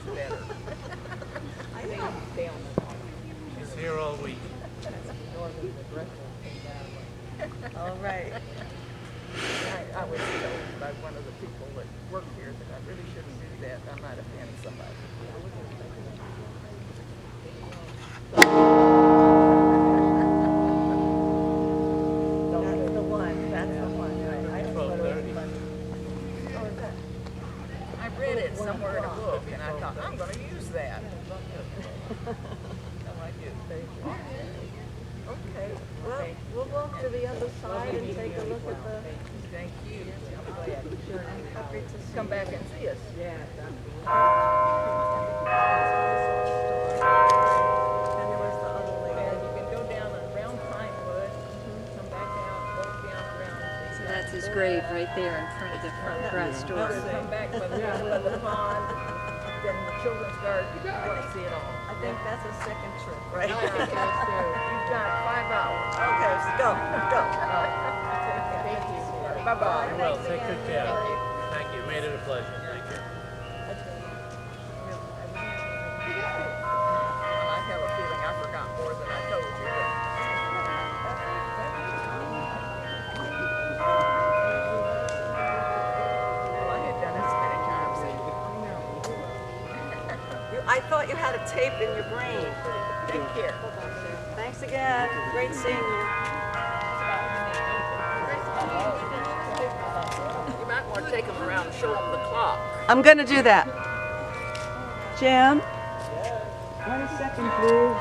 That's better. I know. He's here all week. All right. I was told by one of the people that work here that I really shouldn't do that. I might offend somebody. That's the one. That's the one. I just thought it was 12:30. funny. Oh, is that? I read it somewhere in a book, and I thought, I'm going to use that. So I do. Okay. Well, we'll walk to the other side and take a look at the. Thank you. I'm happy to see Come back and see us. And there was the other And lady. you can go down around Pinewood, come back out, walk down around. So that's his grave right there in front of the front grass door. Come back by the pond, then the children's garden. You want to see it all. I think that's a second trip, right? You've got 5 hours. Okay, go, go. Bye-bye. You will. Take good care. Thank you. Made it a pleasure. Thank you. I have a feeling I forgot more than I told you. Well, I had done this many times. I thought you had a tape in your brain. Take care. Thanks again. Great seeing you. You might want to take them around and show them the clock. I'm going to do that. Jim? 1 second, please.